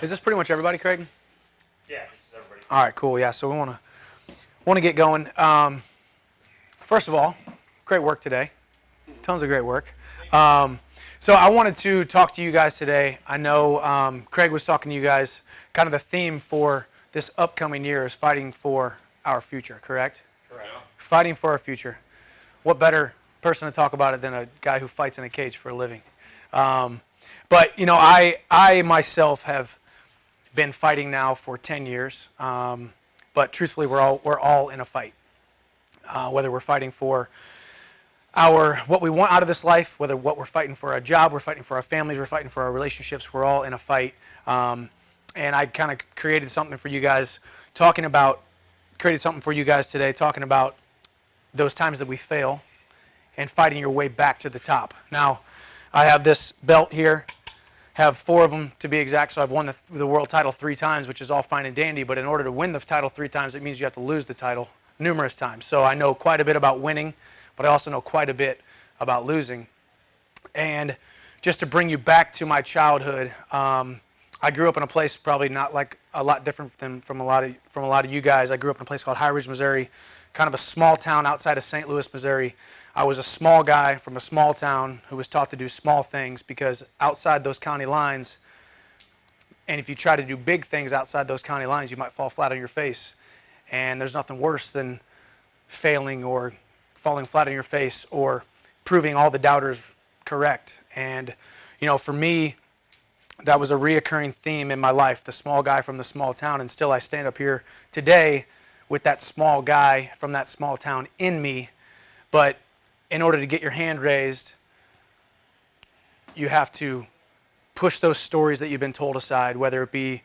Is this pretty much everybody, Craig? Yeah, this is everybody. All right, cool. Yeah, so we want to get going. First of all, great work today. Tons of great work. So I wanted to talk to you guys today. I know Craig was talking to you guys. Kind of the theme for this upcoming year is fighting for our future. Correct? Correct. Fighting for our future. What better person to talk about it than a guy who fights in a cage for a living? But you know, I myself have been fighting now for 10 years. But truthfully, we're all in a fight. Whether we're fighting for what we want out of this life, whether what we're fighting for a job, we're fighting for our families, we're fighting for our relationships, we're all in a fight. And I kind of created something for you guys today, talking about those times that we fail and fighting your way back to the top. Now, I have this belt here, have 4 of them to be exact, so I've won the world title 3 times, which is all fine and dandy, but in order to win the title 3 times, it means you have to lose the title numerous times. So I know quite a bit about winning, but I also know quite a bit about losing. And just to bring you back to my childhood, I grew up in a place probably not like a lot different than from a lot of you guys. I grew up in a place called High Ridge, Missouri, kind of a small town outside of St. Louis, Missouri. I was a small guy from a small town who was taught to do small things because outside those county lines, and if you try to do big things outside those county lines, you might fall flat on your face. And there's nothing worse than failing or falling flat on your face or proving all the doubters correct. And, you know, for me, that was a reoccurring theme in my life, the small guy from the small town. And still I stand up here today with that small guy from that small town in me. But in order to get your hand raised, you have to push those stories that you've been told aside, whether it be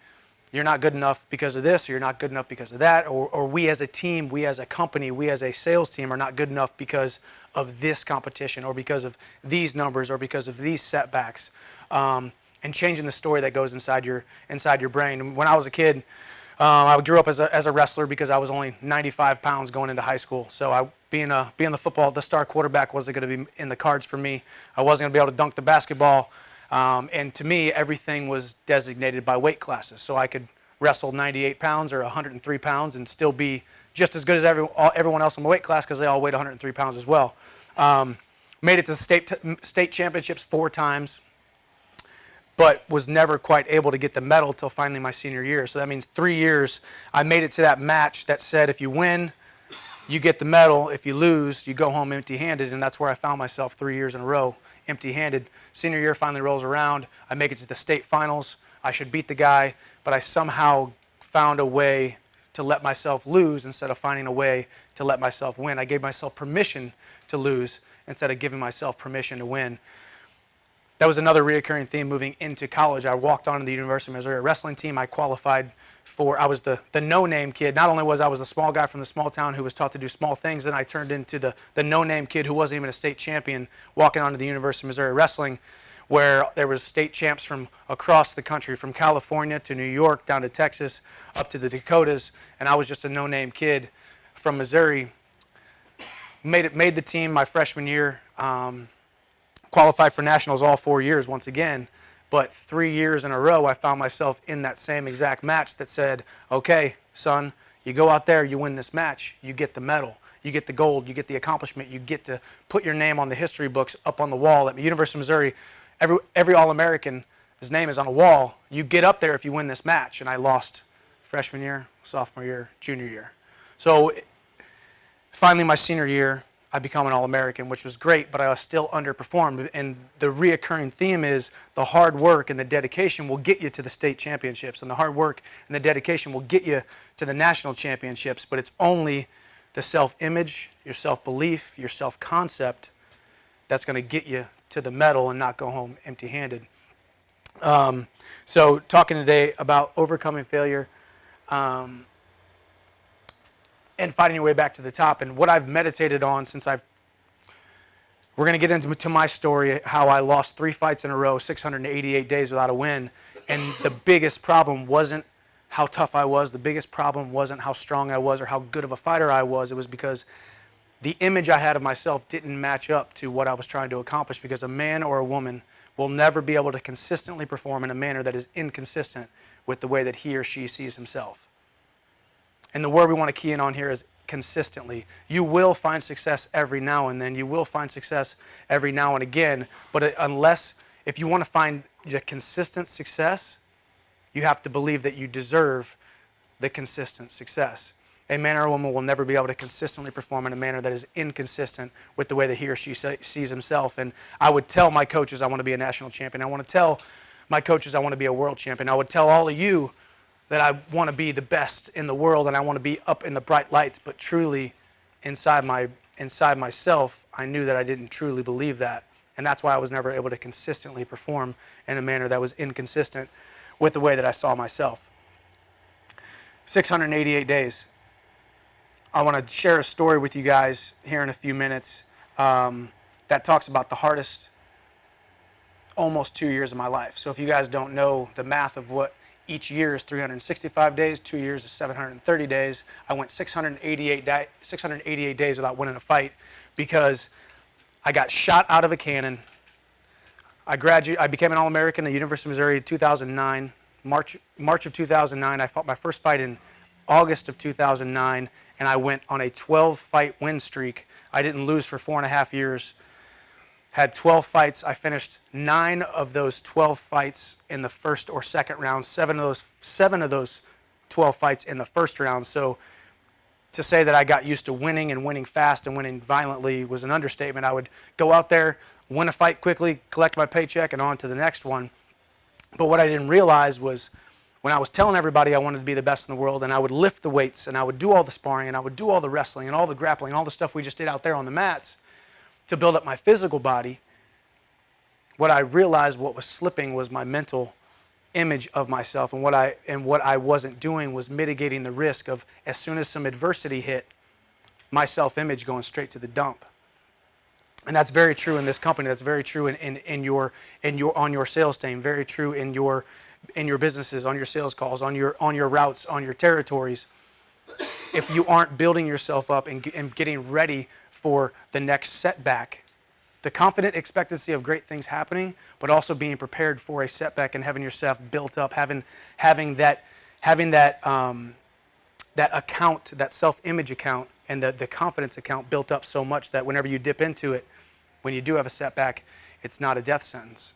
you're not good enough because of this, or you're not good enough because of that, or we as a team, we as a company, we as a sales team are not good enough because of this competition, or because of these numbers, or because of these setbacks, and changing the story that goes inside your brain. And when I was a kid, I grew up as a wrestler because I was only 95 pounds going into high school. So being the star quarterback wasn't going to be in the cards for me. I wasn't going to be able to dunk the basketball. And to me, everything was designated by weight classes. So I could wrestle 98 pounds or 103 pounds and still be just as good as everyone else in my weight class because they all weighed 103 pounds as well. Made it to the state championships 4 times, but was never quite able to get the medal till finally my senior year. So that means 3 years I made it to that match that said if you win, you get the medal. If you lose, you go home empty-handed. And that's where I found myself 3 years in a row, empty-handed. Senior year finally rolls around. I make it to the state finals. I should beat the guy, but I somehow found a way to let myself lose instead of finding a way to let myself win. I gave myself permission to lose instead of giving myself permission to win. That was another recurring theme moving into college. I walked on to the University of Missouri wrestling team. I qualified I was the no-name kid. Not only was I the small guy from the small town who was taught to do small things, then I turned into the no-name kid who wasn't even a state champion, walking onto the University of Missouri wrestling, where there was state champs from across the country, from California to New York, down to Texas, up to the Dakotas, and I was just a no-name kid from Missouri. Made the team my freshman year. Qualified for nationals all 4 years once again, but 3 years in a row I found myself in that same exact match that said, okay, son, you go out there, you win this match, you get the medal, you get the gold, you get the accomplishment, you get to put your name on the history books up on the wall. At the University of Missouri, every All-American, his name is on a wall. You get up there if you win this match, and I lost freshman year, sophomore year, junior year. So finally my senior year, I become an All-American, which was great, but I still underperformed. And the reoccurring theme is the hard work and the dedication will get you to the state championships, and the hard work and the dedication will get you to the national championships, but it's only the self-image, your self-belief, your self-concept that's going to get you to the medal and not go home empty-handed. So talking today about overcoming failure, and fighting your way back to the top. And what I've meditated on we're going to get into my story, how I lost 3 fights in a row, 688 days without a win. And the biggest problem wasn't how tough I was. The biggest problem wasn't how strong I was or how good of a fighter I was. It was because the image I had of myself didn't match up to what I was trying to accomplish, because a man or a woman will never be able to consistently perform in a manner that is inconsistent with the way that he or she sees himself. And the word we want to key in on here is consistently. You will find success every now and then. You will find success every now and again. But if you want to find the consistent success, you have to believe that you deserve the consistent success. A man or a woman will never be able to consistently perform in a manner that is inconsistent with the way that he or she sees himself. And I would tell my coaches I want to be a national champion. I want to tell my coaches I want to be a world champion. I would tell all of you that I want to be the best in the world and I want to be up in the bright lights, but truly inside myself, I knew that I didn't truly believe that. And that's why I was never able to consistently perform in a manner that was inconsistent with the way that I saw myself. 688 days. I want to share a story with you guys here in a few minutes that talks about the hardest almost 2 years of my life. So if you guys don't know the math of what each year is 365 days, 2 years is 730 days. I went 688 days without winning a fight because I got shot out of a cannon. I became an All-American at the University of Missouri in 2009. March of 2009. I fought my first fight in August of 2009, and I went on a 12-fight win streak. I didn't lose for 4.5 years. Had 12 fights. I finished 9 of those 12 fights in the first or second round. 7 of those 12 fights in the first round. So to say that I got used to winning and winning fast and winning violently was an understatement. I would go out there, win a fight quickly, collect my paycheck, and on to the next one. But what I didn't realize was when I was telling everybody I wanted to be the best in the world, and I would lift the weights, and I would do all the sparring, and I would do all the wrestling, and all the grappling, and all the stuff we just did out there on the mats to build up my physical body, what I realized what was slipping was my mental image of myself, and what I wasn't doing was mitigating the risk of, as soon as some adversity hit, my self-image going straight to the dump. And that's very true in this company. That's very true on your sales team. Very true in your businesses, on your sales calls, on your routes, on your territories. If you aren't building yourself up and getting ready for the next setback, the confident expectancy of great things happening, but also being prepared for a setback and having yourself built up, having that account, that self-image account, and the confidence account built up so much that whenever you dip into it, when you do have a setback, it's not a death sentence.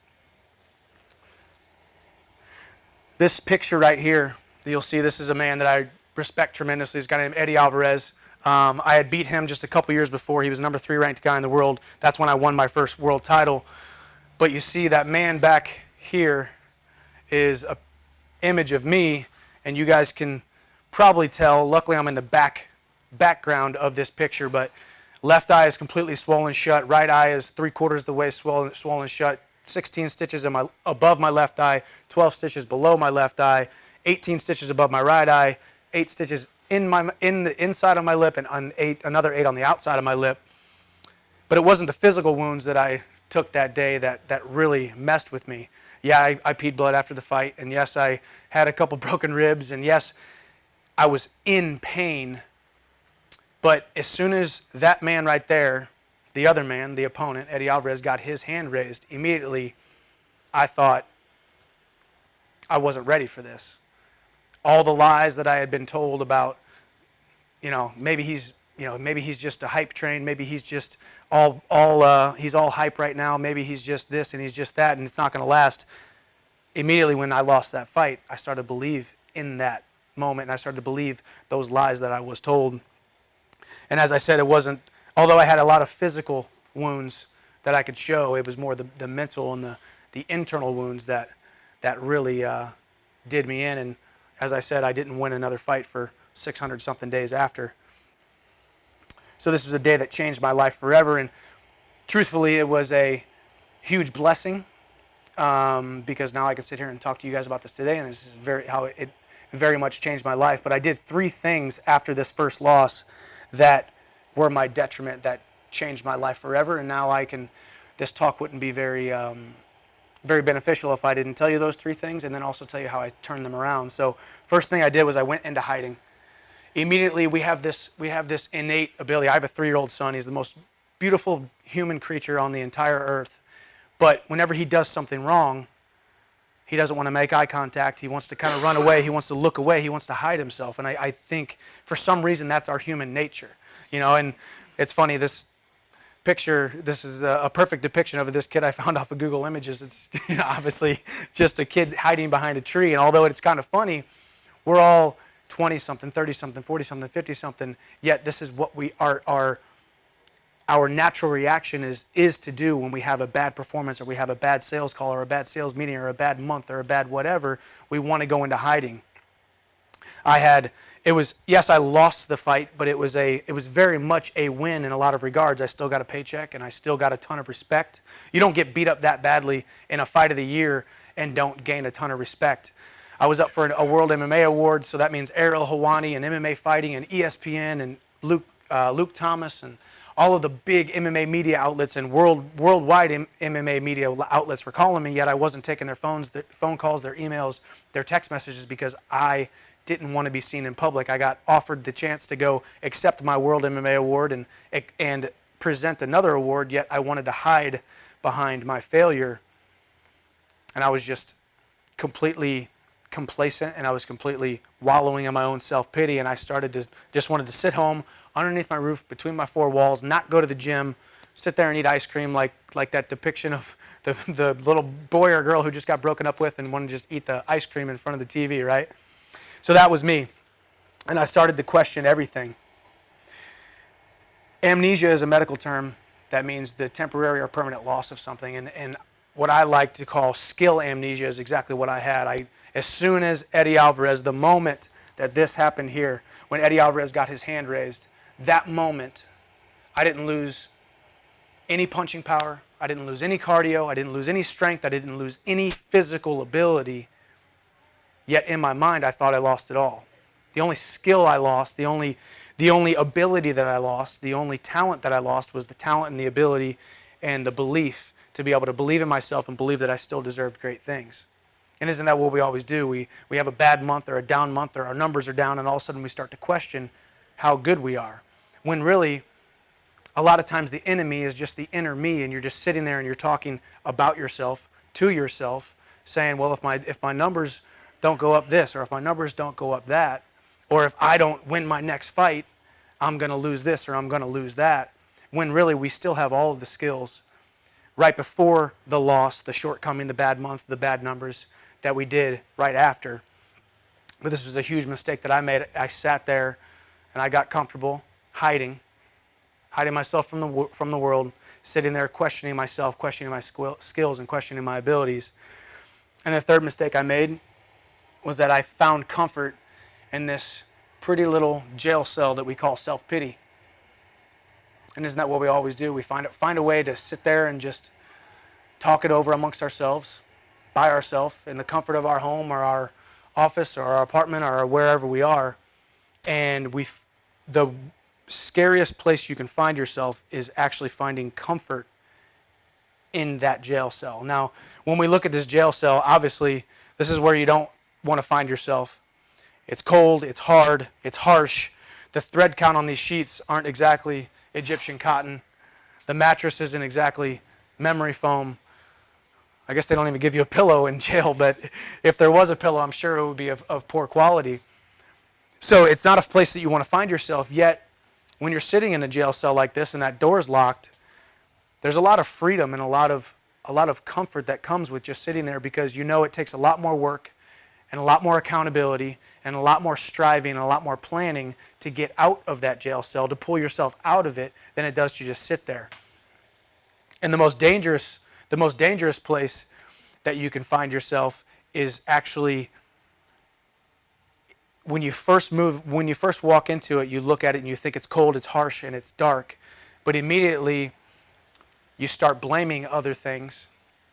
This picture right here, you'll see this is a man that I respect tremendously. This guy named Eddie Alvarez. I had beat him just a couple years before. He was number 3 ranked guy in the world. That's when I won my first world title. But you see that man back here is an image of me, and you guys can probably tell. Luckily, I'm in the background of this picture, but left eye is completely swollen shut. Right eye is 3/4 the way swollen shut. 16 stitches above my left eye, 12 stitches below my left eye, 18 stitches above my right eye, 8 stitches in the inside of my lip, and another 8 on the outside of my lip. But it wasn't the physical wounds that I took that day that really messed with me. Yeah, I peed blood after the fight, and yes, I had a couple broken ribs, and yes, I was in pain. But as soon as that man right there, the other man, the opponent, Eddie Alvarez, got his hand raised, immediately I thought I wasn't ready for this. All the lies that I had been told about, maybe he's just a hype train, maybe he's just he's all hype right now, maybe he's just this and he's just that and it's not going to last. Immediately when I lost that fight, I started to believe in that moment, and I started to believe those lies that I was told. And as I said, it wasn't, although I had a lot of physical wounds that I could show, it was more the mental and the internal wounds that really did me in. And as I said, I didn't win another fight for 600-something days after. So this was a day that changed my life forever. And truthfully, it was a huge blessing because now I can sit here and talk to you guys about this today. And this is how it very much changed my life. But I did 3 things after this first loss that were my detriment, that changed my life forever. And now this talk wouldn't be very beneficial if I didn't tell you those 3 things and then also tell you how I turned them around. So first thing I did was I went into hiding. Immediately we have this innate ability. I have a 3-year-old son. He's the most beautiful human creature on the entire earth. But whenever he does something wrong, He doesn't want to make eye contact. He wants to kind of run away. He wants to look away. He wants to hide himself. And I think for some reason that's our human nature. And it's funny, this picture, this is a perfect depiction of this kid I found off of Google Images. It's obviously just a kid hiding behind a tree. And although it's kind of funny, we're all 20-something, 30-something, 40-something, 50-something, yet this is what we are. Our natural reaction is to do when we have a bad performance or we have a bad sales call or a bad sales meeting or a bad month or a bad whatever. We want to go into hiding. Yes, I lost the fight, but it was very much a win in a lot of regards. I still got a paycheck and I still got a ton of respect. You don't get beat up that badly in a fight of the year and don't gain a ton of respect. I was up for a World MMA Award, so that means Ariel Helwani and MMA Fighting and ESPN and Luke Thomas and all of the big MMA media outlets and worldwide MMA media outlets were calling me, yet I wasn't taking their phone calls, their emails, their text messages because I didn't want to be seen in public. I got offered the chance to go accept my World MMA Award and present another award, yet I wanted to hide behind my failure. And I was just completely complacent and I was completely wallowing in my own self-pity, and I just wanted to sit home underneath my roof between my four walls, not go to the gym, sit there and eat ice cream like that depiction of the little boy or girl who just got broken up with and wanted to just eat the ice cream in front of the TV, right? So that was me. And I started to question everything. Amnesia is a medical term that means the temporary or permanent loss of something. And what I like to call skill amnesia is exactly what I had. As soon as Eddie Alvarez, the moment that this happened here, when Eddie Alvarez got his hand raised, that moment, I didn't lose any punching power. I didn't lose any cardio. I didn't lose any strength. I didn't lose any physical ability. Yet in my mind, I thought I lost it all. The only skill I lost, the only ability that I lost, the only talent that I lost was the talent and the ability and the belief to be able to believe in myself and believe that I still deserved great things. And isn't that what we always do? We have a bad month or a down month or our numbers are down and all of a sudden we start to question how good we are. When really, a lot of times the enemy is just the inner me and you're just sitting there and you're talking about yourself, to yourself, saying, well, if my numbers don't go up this, or if my numbers don't go up that, or if I don't win my next fight, I'm going to lose this or I'm going to lose that. When really we still have all of the skills right before the loss, the shortcoming, the bad month, the bad numbers that we did right after. But this was a huge mistake that I made. I sat there and I got comfortable hiding myself from the world, sitting there questioning myself, questioning my skills and questioning my abilities. And the third mistake I made was that I found comfort in this pretty little jail cell that we call self-pity. And isn't that what we always do? We find a way to sit there and just talk it over amongst ourselves, by ourselves, in the comfort of our home or our office or our apartment or wherever we are. And the scariest place you can find yourself is actually finding comfort in that jail cell. Now, when we look at this jail cell, obviously, this is where you don't want to find yourself. It's cold, it's hard, it's harsh. The thread count on these sheets aren't exactly Egyptian cotton. The mattress isn't exactly memory foam. I guess they don't even give you a pillow in jail, but if there was a pillow, I'm sure it would be of poor quality. So it's not a place that you want to find yourself, yet when you're sitting in a jail cell like this and that door's locked, there's a lot of freedom and a lot of comfort that comes with just sitting there, because you know it takes a lot more work and a lot more accountability and a lot more striving and a lot more planning to get out of that jail cell, to pull yourself out of it, than it does to just sit there. And the most dangerous place that you can find yourself is actually when you first walk into it, you look at it and you think it's cold, it's harsh, and it's dark. But immediately you start blaming other things,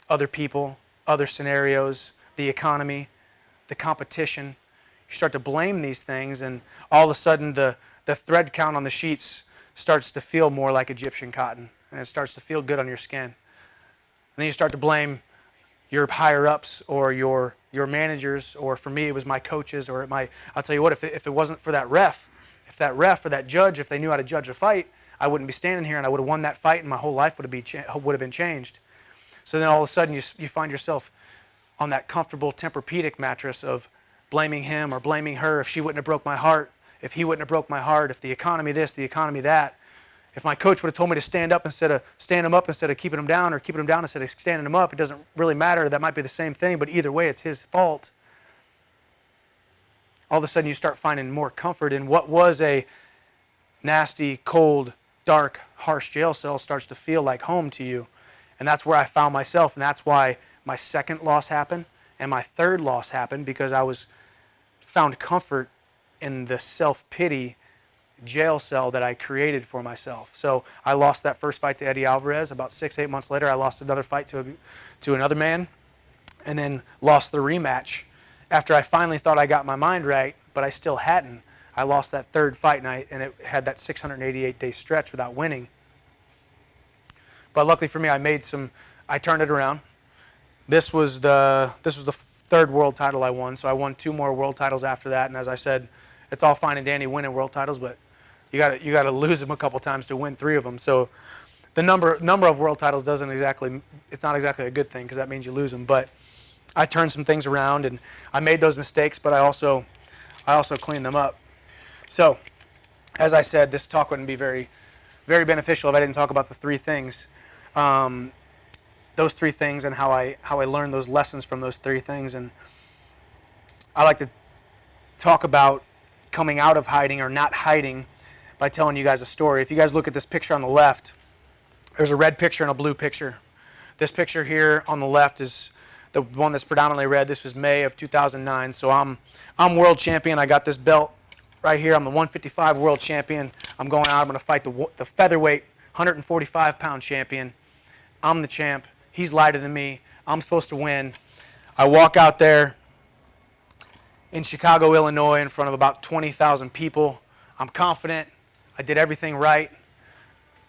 other people, other scenarios, the economy, the competition. You start to blame these things, and all of a sudden the thread count on the sheets starts to feel more like Egyptian cotton, and it starts to feel good on your skin. And then you start to blame your higher-ups or your managers, or for me it was my coaches, or I'll tell you what, if it wasn't for that ref, if that ref or that judge, if they knew how to judge a fight, I wouldn't be standing here and I would have won that fight and my whole life would have been changed. So then all of a sudden you find yourself on that comfortable Tempur-Pedic mattress of blaming him or blaming her if she wouldn't have broke my heart, if he wouldn't have broke my heart, if the economy this, the economy that. If my coach would have told me to stand up instead of stand him up instead of keeping him down, or keeping him down instead of standing him up, it doesn't really matter. That might be the same thing, but either way, it's his fault. All of a sudden, you start finding more comfort in what was a nasty, cold, dark, harsh jail cell starts to feel like home to you. And that's where I found myself, and that's why my second loss happened and my third loss happened, because I found comfort in the self-pity jail cell that I created for myself. So I lost that first fight to Eddie Alvarez. About 6-8 months later, I lost another fight to another man, and then lost the rematch after I finally thought I got my mind right, but I still hadn't. I lost that third fight, and it had that 688-day stretch without winning. But luckily for me, I turned it around. This was the third world title I won, so I won 2 more world titles after that. And as I said, it's all fine and dandy winning world titles, but you got to lose them a couple times to win 3 of them. So the number of world titles it's not exactly a good thing, because that means you lose them. But I turned some things around, and I made those mistakes, but I also cleaned them up. So, as I said, this talk wouldn't be very, very beneficial if I didn't talk about the 3 things. Those 3 things, and how I learned those lessons from those 3 things. And I like to talk about coming out of hiding or not hiding by telling you guys a story. If you guys look at this picture on the left, there's a red picture and a blue picture. This picture here on the left is the one that's predominantly red. This was May of 2009. So I'm world champion. I got this belt right here. I'm the 155 world champion. I'm going out. I'm going to fight the featherweight 145-pound champion. I'm the champ. He's lighter than me. I'm supposed to win. I walk out there in Chicago, Illinois, in front of about 20,000 people. I'm confident. I did everything right.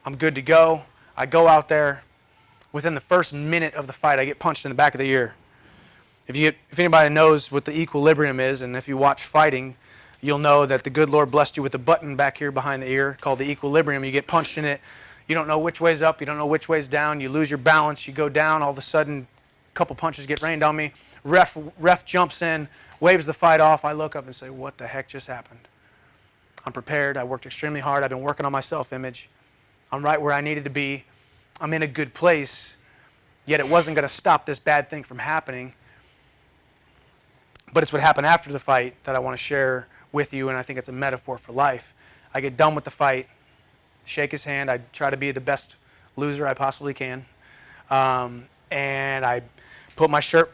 I'm good to go. I go out there. Within the first minute of the fight, I get punched in the back of the ear. If anybody knows what the equilibrium is, and if you watch fighting, you'll know that the good Lord blessed you with a button back here behind the ear called the equilibrium. You get punched in it. You don't know which way's up. You don't know which way's down. You lose your balance. You go down. All of a sudden, a couple punches get rained on me. Ref jumps in, waves the fight off. I look up and say, what the heck just happened? I'm prepared. I worked extremely hard. I've been working on my self-image. I'm right where I needed to be. I'm in a good place. Yet it wasn't going to stop this bad thing from happening. But it's what happened after the fight that I want to share with you, and I think it's a metaphor for life. I get done with the fight, shake his hand. I try to be the best loser I possibly can, and I put my shirt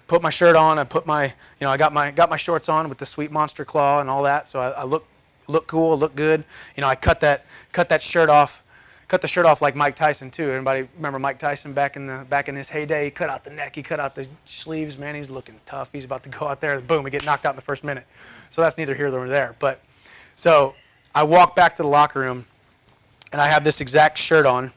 on. I got my shorts on with the sweet monster claw and all that. So I look cool, look good. I cut that shirt off. Cut the shirt off like Mike Tyson too. Everybody remember Mike Tyson back in his heyday? He cut out the neck, he cut out the sleeves. Man, he's looking tough. He's about to go out there, boom, he get knocked out in the first minute. So that's neither here nor there. But so I walk back to the locker room, and I have this exact shirt on.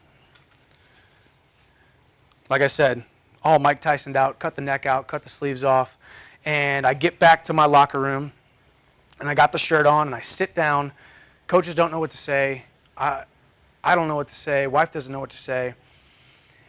Like I said, all Mike Tyson'd out, cut the neck out, cut the sleeves off, and I get back to my locker room, and I got the shirt on, and I sit down. Coaches don't know what to say. I don't know what to say. Wife doesn't know what to say.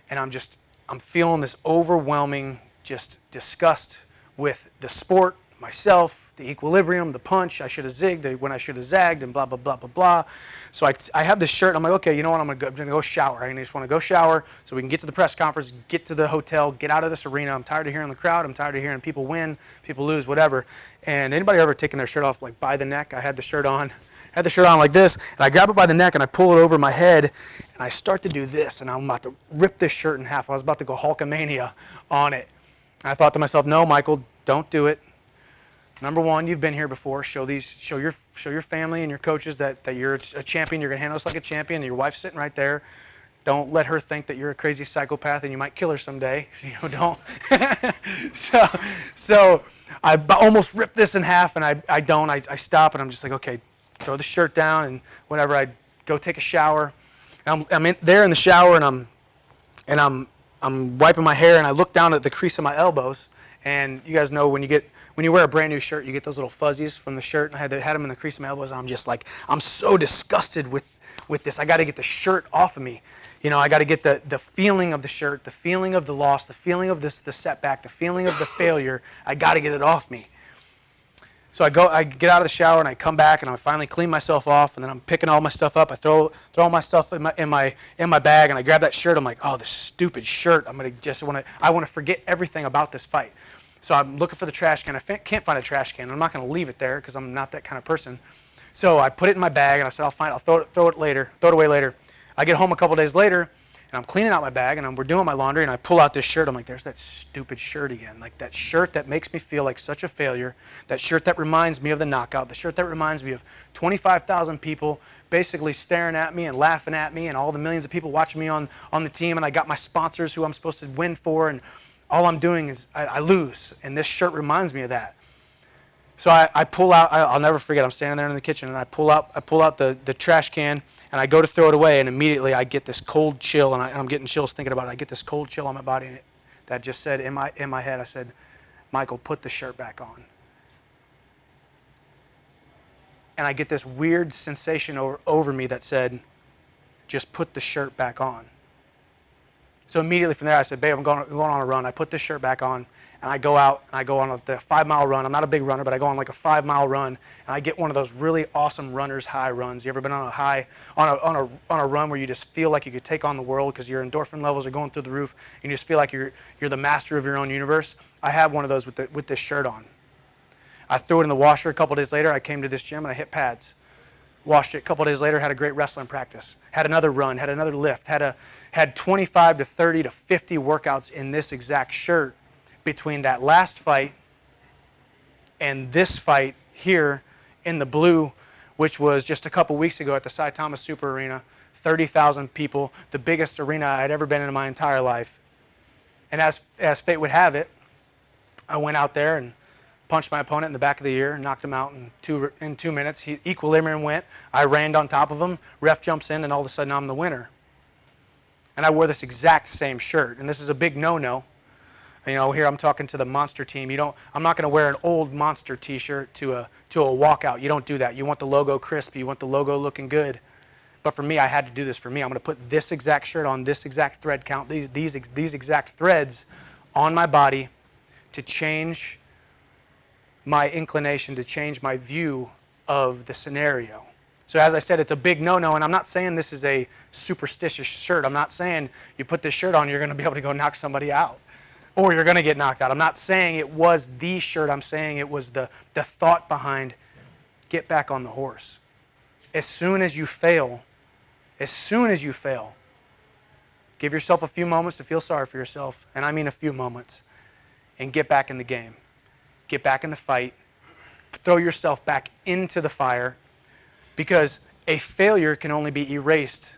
And I'm feeling this overwhelming just disgust with the sport, myself, the equilibrium, the punch. I should have zigged when I should have zagged, and blah, blah, blah, blah, blah. So I have this shirt. I'm like, okay, you know what? I'm going to go shower. I just want to go shower so we can get to the press conference, get to the hotel, get out of this arena. I'm tired of hearing the crowd. I'm tired of hearing people win, people lose, whatever. And anybody ever taken their shirt off like by the neck? I had the shirt on. Had the shirt on like this, and I grab it by the neck, and I pull it over my head, and I start to do this, and I'm about to rip this shirt in half. I was about to go Hulkamania on it. And I thought to myself, no, Michael, don't do it. Number one, you've been here before. Show your family and your coaches that you're a champion. You're going to handle this like a champion. And your wife's sitting right there. Don't let her think that you're a crazy psychopath and you might kill her someday. Don't. So I almost ripped this in half, and I don't. I stop, and I'm just like, okay, throw the shirt down, and whenever I go take a shower, I'm there in the shower, and I'm wiping my hair, and I look down at the crease of my elbows, and you guys know when you wear a brand new shirt, you get those little fuzzies from the shirt, and I had them in the crease of my elbows, and I'm just like, I'm so disgusted with with this. I got to get the shirt off of me. I got to get the feeling of the shirt, the feeling of the loss, the feeling of the setback, the feeling of the failure. I got to get it off me. So I get out of the shower and I come back and I finally clean myself off, and then I'm picking all my stuff up. I throw all my stuff in my bag, and I grab that shirt. I'm like, oh, this stupid shirt. I want to forget everything about this fight. So I'm looking for the trash can. I can't find a trash can. I'm not going to leave it there because I'm not that kind of person. So I put it in my bag and I said, I'll throw it away later. I get home a couple days later and I'm cleaning out my bag and we're doing my laundry, and I pull out this shirt. I'm like, there's that stupid shirt again. Like that shirt that makes me feel like such a failure. That shirt that reminds me of the knockout. The shirt that reminds me of 25,000 people basically staring at me and laughing at me, and all the millions of people watching me on the team, and I got my sponsors who I'm supposed to win for, and all I'm doing is I lose. And this shirt reminds me of that. So I pull out, I'll never forget, I'm standing there in the kitchen and I pull out the trash can and I go to throw it away, and immediately I get this cold chill, and I'm getting chills thinking about it. I get this cold chill on my body, and that just said in my head, I said, Michael, put the shirt back on. And I get this weird sensation over me that said, just put the shirt back on. So immediately from there I said, babe, I'm going on a run. I put this shirt back on, and I go out and I go on the 5-mile run. I'm not a big runner, but I go on like a 5-mile run, and I get one of those really awesome runner's high runs. You ever been on a run where you just feel like you could take on the world because your endorphin levels are going through the roof and you just feel like you're the master of your own universe? I had one of those with this shirt on. I threw it in the washer. A couple days later, I came to this gym and I hit pads. Washed it. A couple days later, had a great wrestling practice. Had another run, had another lift, had 25 to 30 to 50 workouts in this exact shirt between that last fight and this fight here in the blue, which was just a couple weeks ago at the Saitama Super Arena. 30,000 people, the biggest arena I'd ever been in my entire life. And as fate would have it, I went out there and punched my opponent in the back of the ear, knocked him out in 2 minutes. Equilibrium went. I ran on top of him. Ref jumps in, and all of a sudden I'm the winner. And I wore this exact same shirt. And this is a big no-no. Here I'm talking to the Monster team. I'm not going to wear an old Monster T-shirt to a walkout. You don't do that. You want the logo crispy. You want the logo looking good. But for me, I had to do this for me. I'm going to put this exact shirt on, this exact thread count, these exact threads on my body to change my inclination, to change my view of the scenario. So as I said, it's a big no-no, and I'm not saying this is a superstitious shirt. I'm not saying you put this shirt on, you're going to be able to go knock somebody out, or you're going to get knocked out. I'm not saying it was the shirt. I'm saying it was the thought behind get back on the horse. As soon as you fail, give yourself a few moments to feel sorry for yourself, and I mean a few moments, and get back in the game. Get back in the fight. Throw yourself back into the fire, because a failure can only be erased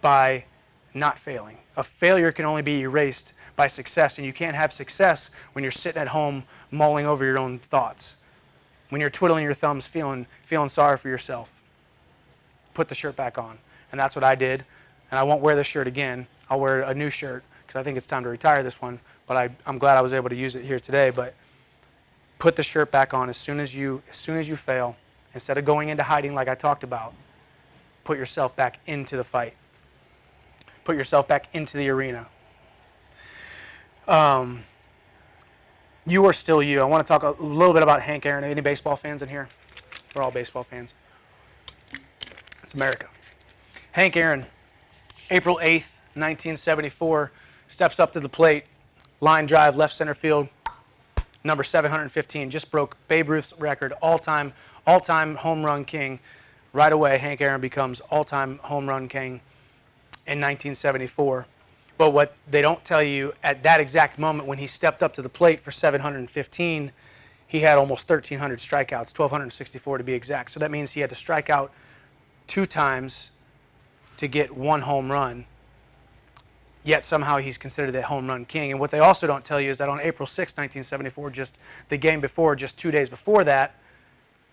by not failing. A failure can only be erased by success, and you can't have success when you're sitting at home mulling over your own thoughts, when you're twiddling your thumbs feeling sorry for yourself. Put the shirt back on. And that's what I did. And I won't wear this shirt again. I'll wear a new shirt because I think it's time to retire this one. But I'm glad I was able to use it here today. But put the shirt back on as soon as you fail. Instead of going into hiding like I talked about, put yourself back into the fight. Put yourself back into the arena. You are still you. I want to talk a little bit about Hank Aaron. Any baseball fans in here? We're all baseball fans. It's America. Hank Aaron, April 8th, 1974, steps up to the plate, line drive, left center field, number 715, just broke Babe Ruth's record, all-time home run king. Right away, Hank Aaron becomes all-time home run king in 1974. But what they don't tell you, at that exact moment when he stepped up to the plate for 715, he had almost 1,300 strikeouts, 1,264 to be exact. So that means he had to strike out 2 times to get 1 home run, yet somehow he's considered the home run king. And what they also don't tell you is that on April 6, 1974, just the game before, just 2 days before that,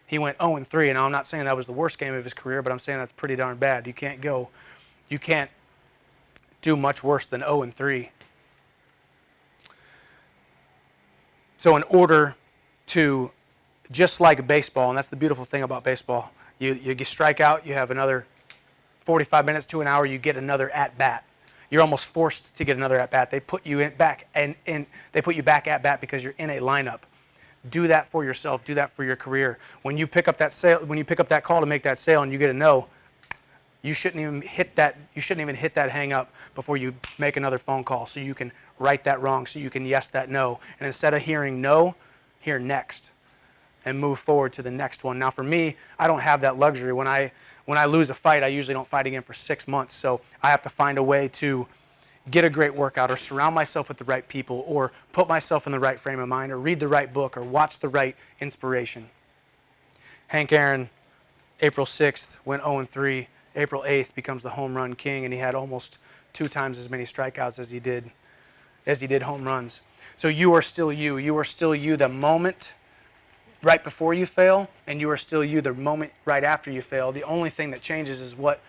he went 0-3. And I'm not saying that was the worst game of his career, but I'm saying that's pretty darn bad. You can't do much worse than 0-3. So in order to, just like baseball, and that's the beautiful thing about baseball, you strike out, you have another 45 minutes to an hour, you get another at bat. You're almost forced to get another at bat. They put you back they put you back at bat because you're in a lineup. Do that for yourself. Do that for your career. When you pick up that call to make that sale and you get a no, you shouldn't even hit that hang up before you make another phone call, so you can right that wrong, so you can yes that no. And instead of hearing no, hear next and move forward to the next one. Now for me, I don't have that luxury. When I lose a fight, I usually don't fight again for 6 months. So I have to find a way to get a great workout, or surround myself with the right people, or put myself in the right frame of mind, or read the right book, or watch the right inspiration. Hank Aaron, April 6th, went 0-3. April 8th becomes the home run king, and he had almost 2 times as many strikeouts as he did home runs. So you are still you. You are still you the moment right before you fail, and you are still you the moment right after you fail. The only thing that changes is what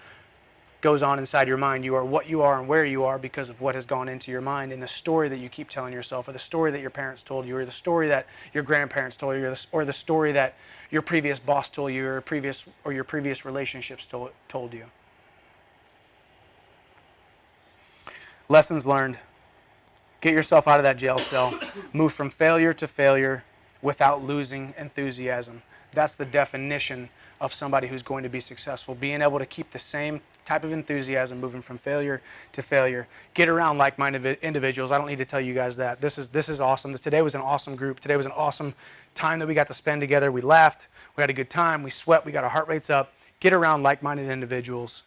goes on inside your mind. You are what you are and where you are because of what has gone into your mind, and the story that you keep telling yourself, or the story that your parents told you, or the story that your grandparents told you, or the story that your previous boss told you, or your previous relationships told you. Lessons learned. Get yourself out of that jail cell. Move from failure to failure without losing enthusiasm. That's the definition of somebody who's going to be successful. Being able to keep the same type of enthusiasm, moving from failure to failure. Get around like-minded individuals. I don't need to tell you guys that. This is awesome. Today was an awesome group. Today was an awesome time that we got to spend together. We laughed. We had a good time. We sweat. We got our heart rates up. Get around like-minded individuals.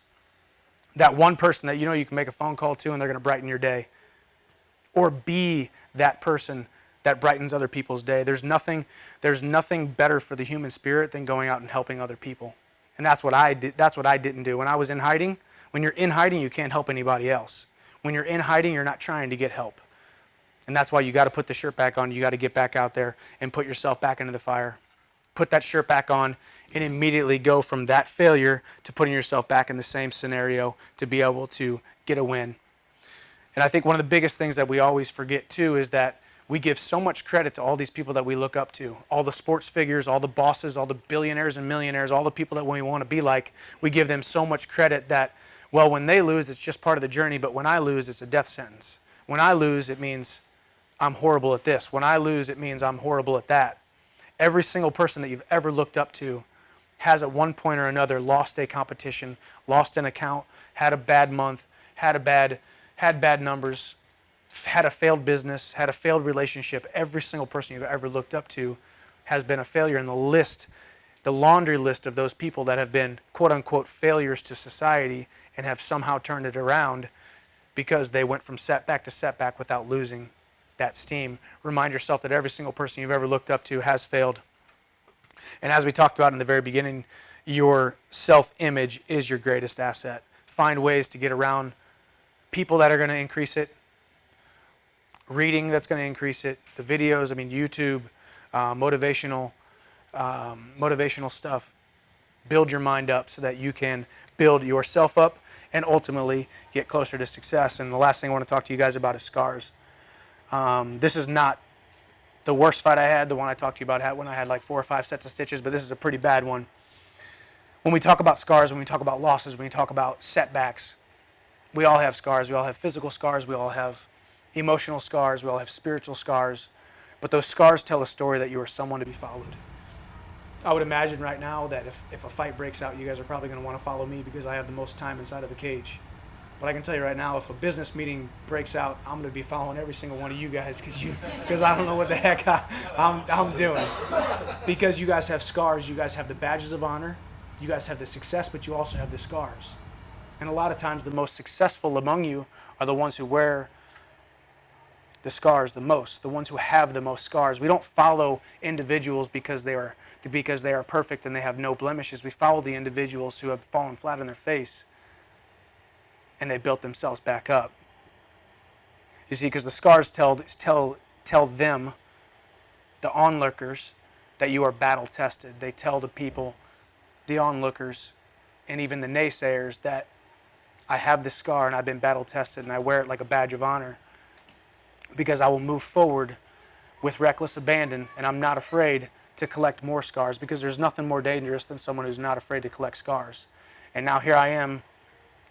That one person that you can make a phone call to and they're going to brighten your day. Or be that person that brightens other people's day. There's nothing better for the human spirit than going out and helping other people. And that's what I did. That's what I didn't do. When I was in hiding, when you're in hiding, you can't help anybody else. When you're in hiding, you're not trying to get help. And that's why you got to put the shirt back on. You got to get back out there and put yourself back into the fire. Put that shirt back on and immediately go from that failure to putting yourself back in the same scenario to be able to get a win. And I think one of the biggest things that we always forget too is that we give so much credit to all these people that we look up to, all the sports figures, all the bosses, all the billionaires and millionaires, all the people that we want to be like. We give them so much credit that, well, when they lose, it's just part of the journey, but when I lose, it's a death sentence. When I lose, it means I'm horrible at this. When I lose, it means I'm horrible at that. Every single person that you've ever looked up to has at one point or another lost a competition, lost an account, had a bad month, had bad numbers, had a failed business, had a failed relationship. Every single person you've ever looked up to has been a failure. And the laundry list of those people that have been quote unquote failures to society and have somehow turned it around because they went from setback to setback without losing that steam. Remind yourself that every single person you've ever looked up to has failed. And as we talked about in the very beginning, your self-image is your greatest asset. Find ways to get around people that are going to increase it, reading that's going to increase it, the videos, YouTube, motivational stuff. Build your mind up so that you can build yourself up and ultimately get closer to success. And the last thing I want to talk to you guys about is scars. This is not the worst fight I had, the one I talked to you about when I had like 4 or 5 sets of stitches, but this is a pretty bad one. When we talk about scars, when we talk about losses, when we talk about setbacks, we all have scars. We all have physical scars. We all have emotional scars. We all have spiritual scars. But those scars tell a story that you are someone to be followed. I would imagine right now that if a fight breaks out, you guys are probably going to want to follow me because I have the most time inside of a cage. But I can tell you right now, if a business meeting breaks out, I'm going to be following every single one of you guys because I don't know what the heck I'm doing. Because you guys have scars. You guys have the badges of honor. You guys have the success, but you also have the scars. And a lot of times the most successful among you are the ones who wear the scars the most, the ones who have the most scars. We don't follow individuals because they are perfect and they have no blemishes. We follow the individuals who have fallen flat on their face and they built themselves back up. You see, because the scars tell them, the onlookers, that you are battle tested. They tell the people, the onlookers, and even the naysayers that I have this scar and I've been battle tested and I wear it like a badge of honor because I will move forward with reckless abandon and I'm not afraid to collect more scars because there's nothing more dangerous than someone who's not afraid to collect scars. And now here I am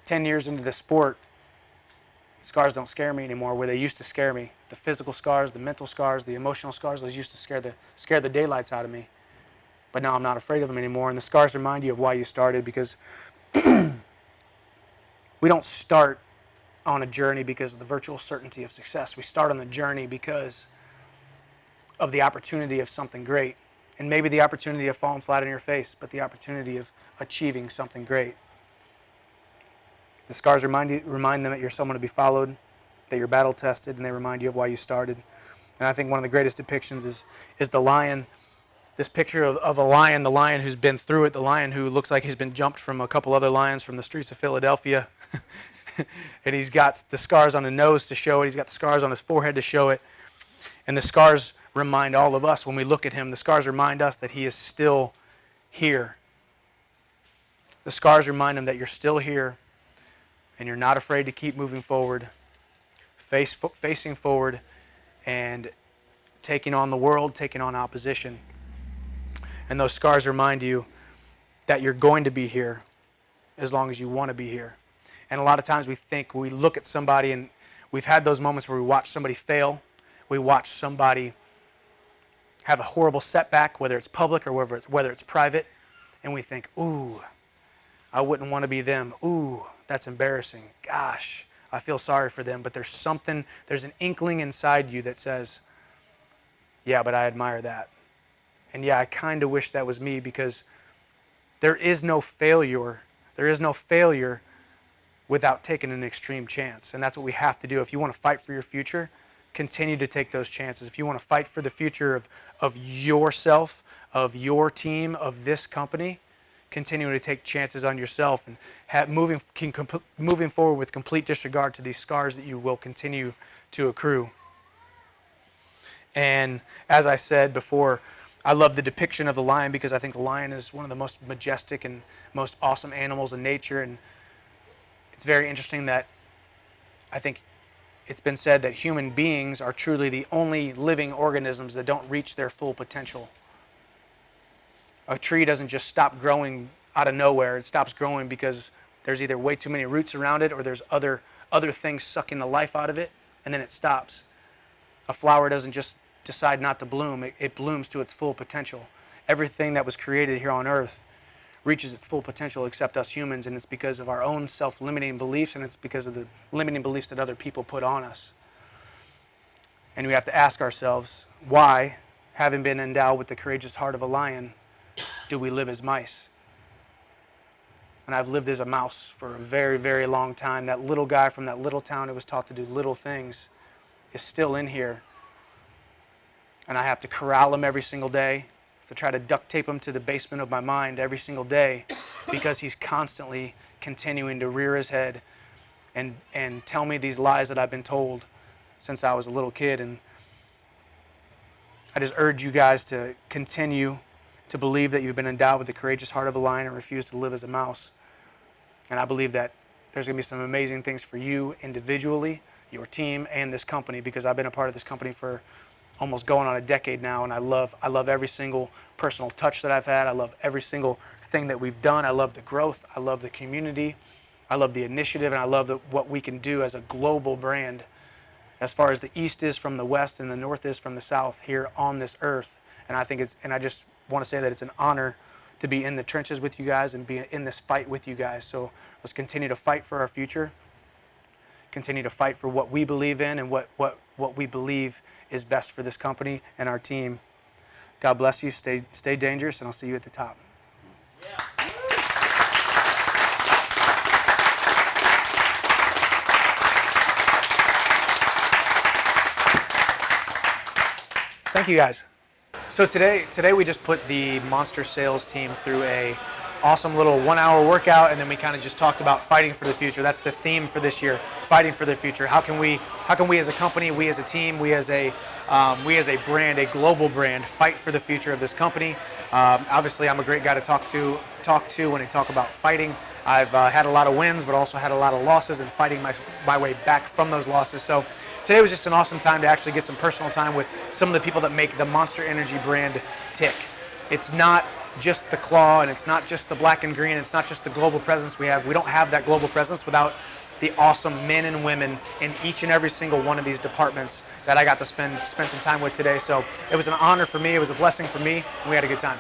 10 years into the sport, scars don't scare me anymore where they used to scare me. The physical scars, the mental scars, the emotional scars, those used to scare the daylights out of me. But now I'm not afraid of them anymore. And the scars remind you of why you started, because we don't start on a journey because of the virtual certainty of success. We start on the journey because of the opportunity of something great. And maybe the opportunity of falling flat on your face, but the opportunity of achieving something great. The scars remind them that you're someone to be followed, that you're battle tested, and they remind you of why you started. And I think one of the greatest depictions is the lion. This picture of a lion, the lion who's been through it, the lion who looks like he's been jumped from a couple other lions from the streets of Philadelphia. And he's got the scars on the nose to show it. He's got the scars on his forehead to show it. And the scars remind all of us when we look at him, the scars remind us that he is still here. The scars remind him that you're still here and you're not afraid to keep moving forward, facing forward and taking on the world, taking on opposition. And those scars remind you that you're going to be here as long as you want to be here. And a lot of times we look at somebody, and we've had those moments where we watch somebody fail. We watch somebody have a horrible setback, whether it's public or whether it's private, and we think, ooh, I wouldn't want to be them. Ooh, that's embarrassing. Gosh, I feel sorry for them. But there's an inkling inside you that says, yeah, but I admire that. And yeah, I kind of wish that was me, because there is no failure. There is no failure without taking an extreme chance. And that's what we have to do. If you want to fight for your future, continue to take those chances. If you want to fight for the future of yourself, of your team, of this company, continue to take chances on yourself and moving forward with complete disregard to these scars that you will continue to accrue. And as I said before, I love the depiction of the lion, because I think the lion is one of the most majestic and most awesome animals in nature. And it's very interesting that I think it's been said that human beings are truly the only living organisms that don't reach their full potential. A tree doesn't just stop growing out of nowhere. It stops growing because there's either way too many roots around it, or there's other things sucking the life out of it, and then it stops. A flower doesn't just decide not to bloom. It blooms to its full potential. Everything that was created here on earth reaches its full potential except us humans, and it's because of our own self-limiting beliefs, and it's because of the limiting beliefs that other people put on us. And we have to ask ourselves, why, having been endowed with the courageous heart of a lion, do we live as mice? And I've lived as a mouse for a very, very long time. That little guy from that little town who was taught to do little things is still in here. And I have to corral him every single day, to try to duct tape him to the basement of my mind every single day, because he's constantly continuing to rear his head and tell me these lies that I've been told since I was a little kid. And I just urge you guys to continue to believe that you've been endowed with the courageous heart of a lion and refuse to live as a mouse. And I believe that there's going to be some amazing things for you individually, your team, and this company, because I've been a part of this company for almost going on a decade now, and I love every single personal touch that I've had. I love every single thing that we've done. I love the growth. I love the community. I love the initiative, and I love what we can do as a global brand, as far as the East is from the West and the North is from the South here on this earth. And I just want to say that it's an honor to be in the trenches with you guys and be in this fight with you guys. So let's continue to fight for our future. Continue to fight for what we believe in and what we believe is best for this company and our team. God bless you. Stay dangerous, and I'll see you at the top. Yeah. Thank you, guys. So today we just put the Monster sales team through a awesome little 1-hour workout, and then we kind of just talked about fighting for the future. That's the theme for this year: fighting for the future. How can we as a company, we as a team, we as a brand, a global brand, fight for the future of this company? Obviously, I'm a great guy to talk to when I talk about fighting. I've had a lot of wins, but also had a lot of losses, and fighting my way back from those losses. So today was just an awesome time to actually get some personal time with some of the people that make the Monster Energy brand tick. It's not just the claw, and it's not just the black and green, it's not just the global presence we have. We don't have that global presence without the awesome men and women in each and every single one of these departments that I got to spend some time with today. So it was an honor for me, it was a blessing for me, and we had a good time.